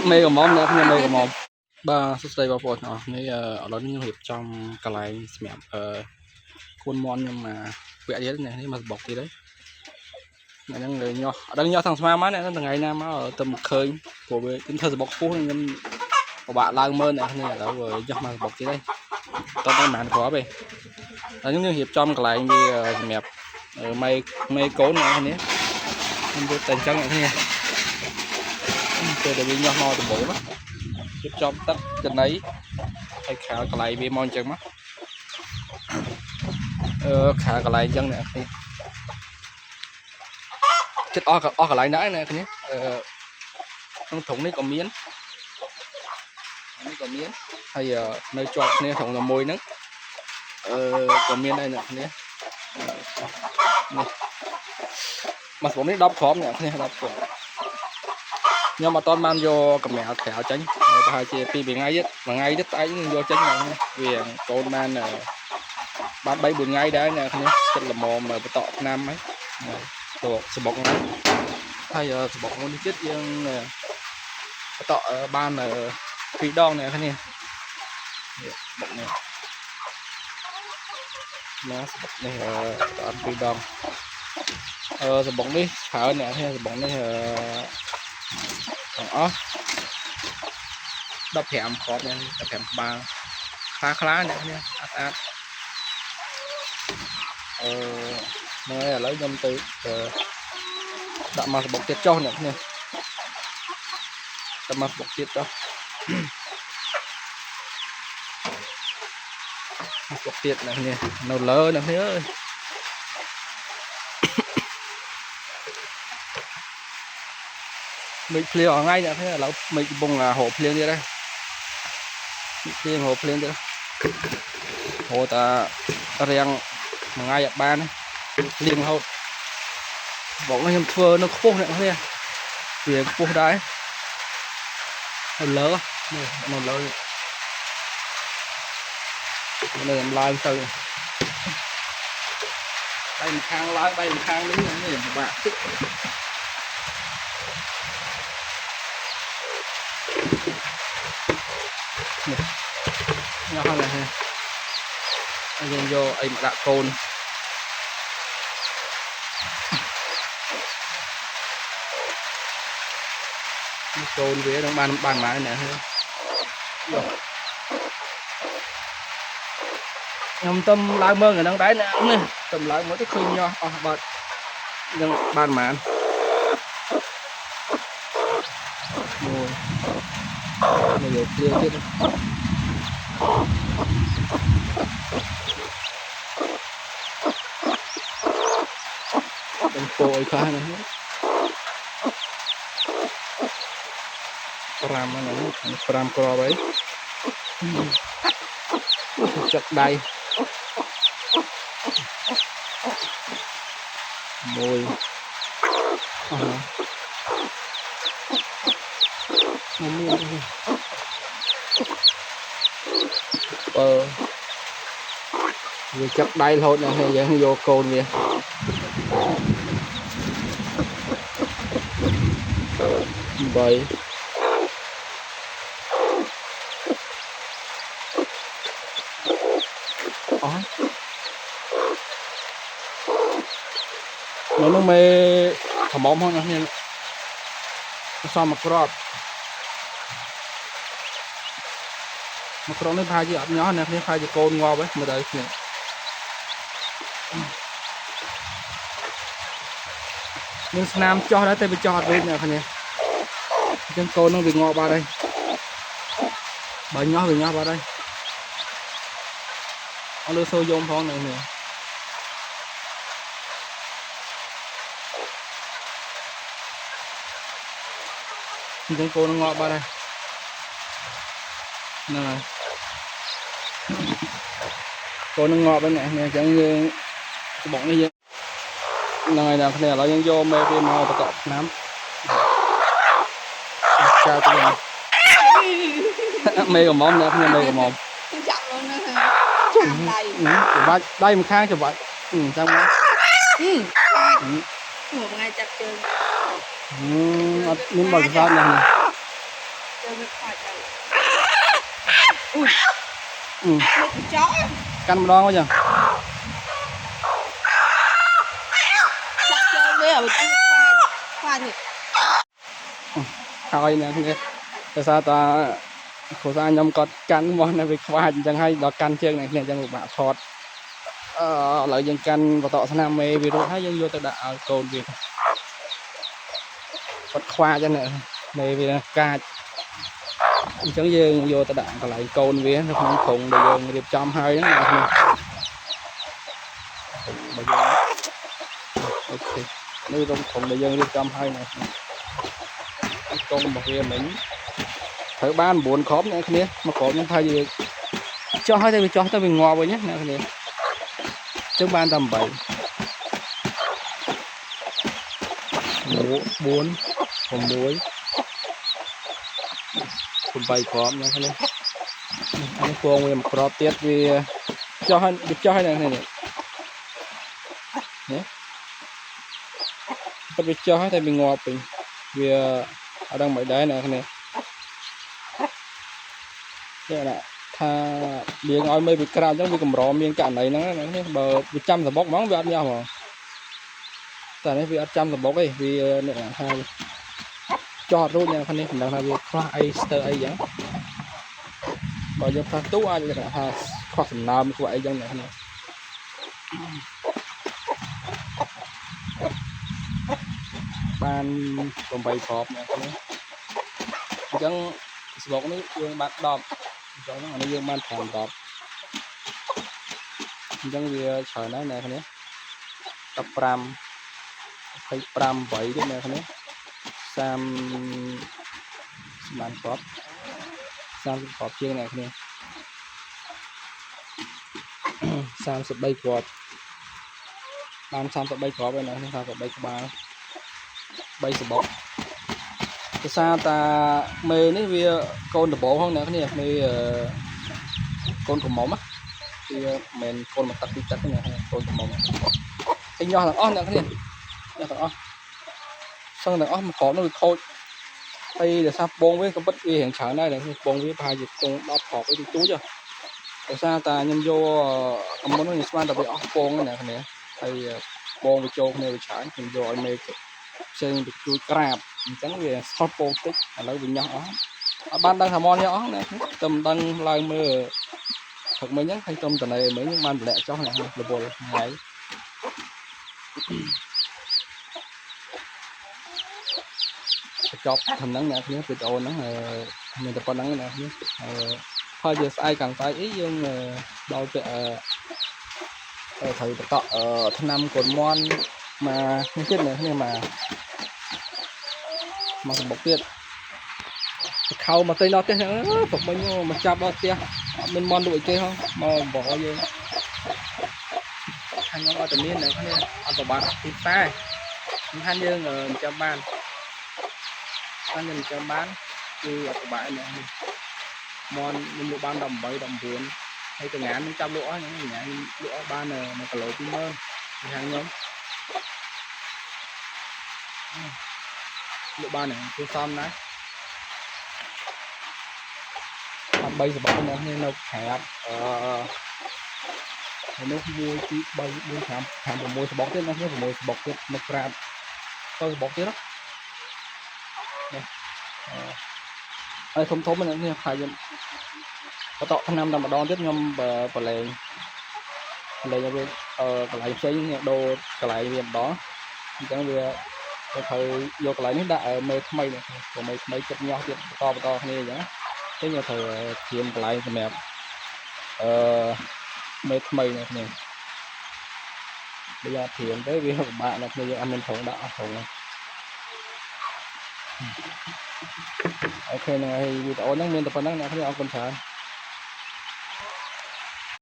mê của món nữa mê của món ba số đây bao bột nó này ở đó những hiệp trong cái này mẹ khuôn món nhưng mà vẽ đấy này mà bọc gì đấy này đang người nho đang nho thằng Smart má này nó ngày nam ở tầm khơi của về chúng ta bọc phú nên của bạn lang mơn này này là rồi cho mà bọc gì đây tao đang màn khó về là những hiệp trong cái này vì mẹp mây mây cố này nhé không biết tình trắng này thế để bị nho no từ bổ đó hiệp trong tất chân ấy hay khá cái này bị mon chân mắt khá cái này chân này chết o cái này nãy này nhé trong thùng này có miếng hay nơi chọn nên thùng là môi nữa có miếng đây nè nhé mặtผมนี่ดับพร้อมเนี่ยนี่ดับพร้อมnhưng mà toàn ban vô cầm mẹ thẻo tránh hai chị pi bị ngay nhất anh vô tránh này vì con man là bán bay buồn ngay đấy nè chân là mò mà tọ nam ấy đồ sờ bọc ngay hay sờ bọc muốn chết nhưng tọ ban là phi đong này cái này bọc này nó bọc này tọ phi đong sờ bọc đi thở nè hay sờ bọc này đập hẻm khó nha đập hẻm ba khá nữa nha nó lấy nhâm từ đặt mà bọc tiết cho nữa nha đặt mà bọc tiết cho bọc tiết này nha nó lỡ nữa nữa mình phèo ở ngay nữa thế là mình bùng hộp phèo đi đây phèo hộp phèo đi hồ ta riêng mà ngay ở ban liền hộp bọn nó phơ nó khô nữa thế việc khô đấy nó lỡ nó làm lai từ đây một khang lai bay một khang đứng như này các bạn nhỏ hơn này anh vô anh đã côn với đang bàn máy này nhầm tâm lái mơ người đang đáy nè tầm lái mới tới khuyên nho bật đang bàn màn rồi này rồi kia chứ đang cội khá này pram cò đấy chặt đầy môi vừa chặt đầy thôi nè hay vô cồn kìa vậy nó mê thầm bóng hơn nè sao mà crop nó phai chứ nhỏ nè phai cho côn ngon với mà đợi nè nhưng nam cho đã tay bị cho đi nè nè chân côn nó bị ngọt vào đây bởi nhỏ vào đây nó đưa xô vô phong này nè chân cô nó ngọt vào đây nè cô nó ngọt bên này nè chẳng như bọn nó gì này nè này là nhân vô mê cái màu và cọp nám chào tụi mình mê của món nữa mê của món đây một khang cho vậy xong đó một ngày chặt chơi អត់មានមកសោតណានេះកាន់ម្ដងមកចឹងហើយណាគ្នាដោយសារតាគ្រូសាខ្ញុំគាត់កាន់មកនៅវាខ្វាចអញ្ចឹងហើយដល់កាន់ជើងនេះគ្នាអញ្ចឹងពិបាកថតឥឡូវយើងកាន់បតកស្នាមមេវារួចហើយយើងយកទៅដាក់ឲ្យកូនវាគាត់ខ្វាចហ្នឹងមេវាកាចអញ្ចឹងយើងយកទៅដាក់កន្លែងកូនវានៅក្នុងធុងដែលយើងរៀបចំហើយហ្នឹងណាគ្នាអូខេនេះក្នុងធុងដែលយើងរៀបចំហើយណាកូនរបស់វាមិញត្រូវបាន9គ្រាប់អ្នកគ្នាមកគ្រាប់ហ្នឹងថាយើងចោះហើយតែវាចោះទៅវាងាប់វិញណាអ្នកគ្នាចឹងបានតែ8 4 8គ្រាប់អ្នកគ្នានេះពងវាមួយគ្រាប់ទៀតវាចោះហើយអ្នកគ្នានេះគាត់វាចោះហើយតែវាងាប់វិញវាអត់ដឹងមិនដែរអ្នកគ្នាចេះណាថាលៀងឲ្យមេវាក្រាបអញ្ចឹងវាកម្រមានករណីហ្នឹងណានេះបើវាចាំសបុកហ្មងវាអត់ញាស់ហ្មងតែនេះវាអត់ចាំសបុកទេវាអ្នកថាចោះរួចអ្នកនេះមិនដឹងថាវាខ្វះអីស្ទើរអីចឹងបើយើងផ្លាស់ទូអាចថាខ្វះសំណើមខ្វះអីចឹងអ្នកនេះបាន8គ្រាប់អ្នកនេះអញ្ចឹងសបុកនេះយើងបាន10អញ្ចឹងអានេះយើងបាន5 10អញ្ចឹងវាច្រើនណាស់អ្នកនេះ15 25 8ទៀតអ្នកនេះ30បានគ្រាប់30គ្រាប់ជាងអ្នកនេះ33គ្រាប់បាន33គ្រាប់ហើយណា33ក្បាល3សបុកភាសាតាមេនេះវាកូនដំបូងហ្នឹងអ្នកនេះមេកូនកំមុំវាមិនមែនកូនមកទឹកទីទឹកទេអ្នកកូនកំមុំឯញោះទាំងអស់អ្នកនេះញោះទាំងអស់សឹងទាំងអស់មកគ្រាប់នោះវាខូចហើយដោយសារពងវាក៏ពិតវារៀងច្រើនដែរអ្នកនេះពងវាប្រហែលជាទង10គ្រាប់អីទូចហ៎ដោយសារតាខ្ញុំយកកំមុំនោះខ្ញុំស្មានតែវាអស់ពងណាអ្នកនេះហើយពងវាចូលគ្នាវាច្រើនខ្ញុំយកឲ្យមេផ្សេងទៅជួយក្រាបអញ្ចឹងវាសល់ពងតិចឥឡូវវាញ៉ោះអស់អត់បានដឹងថាមកញ៉ោះអស់ណាតែមិនដឹងឡើងមើលព្រឹកមិញហ្នឹងឃើញទុំតនេមិញបានតម្លាក់ចុះណារវល់ហើយចប់ដំណឹងអ្នកគ្នាវីដេអូហ្នឹងមានតែប៉ុណ្្នឹងអ្នកគ្នាហើយយើងស្អែកខាងស្អែកអីយើងដល់ទៅត្រូវតកថ្នាំកូនមន់មកនេះទៀតអ្នកគ្នាមកសម្បុកទៀតខោមកទៅដល់ផ្ទះព្រឹកមិញមកចាប់ដល់ផ្ទះអត់មានមន់លក់អីទេហ៎មកបោយើងខាងខ្ញុំអត់តែមានអ្នកគ្នាអត់ប្របាក់ទីផ្សារមិនថាយើងចាំបានខាងខ្ញុំចាំបានគឺអត់ប្របាក់អ្នកនេះមន់ខ្ញុំលក់បាន18 19ហើយតងានខ្ញុំចាប់លក់អស់ហ្នឹងញ៉ាំលក់អស់បាន1គីឡូ 20000ខាងខ្ញុំលក់បានហ្នឹងគឺសមណាស់3សបុកនេះនៅក្រាបនោះ1 2 3 4 5 6សបុកទៀតណា6សបុកទៀតនៅក្រាបទៅសបុកទៀតណាហើយធំនេះខាយខ្ញុំបតកឆ្នាំតែម្ដងទៀតខ្ញុំប្រឡែងឲ្យវាកន្លែងផ្សេងដូរកន្លែងវាម្ដងអញ្ចឹងវាត្រូវយកកន្លែងនេះដាក់មេថ្មីនេះមេថ្មីចិត្តញាស់ទៀតបន្តគ្នាអញ្ចឹងទេខ្ញុំត្រូវត្រៀមកន្លែងសម្រាប់មេថ្មីនេះគ្នាបើយកត្រៀមទៅវាពិបាកណាស់គ្នាយើងអត់មានត្រង់ដាក់អស់ត្រង់អូខេហ្នឹងហើយវីដេអូហ្នឹងមានតែប៉ុណ្្នឹងអ្នកគ្នាអរគុណច្រើន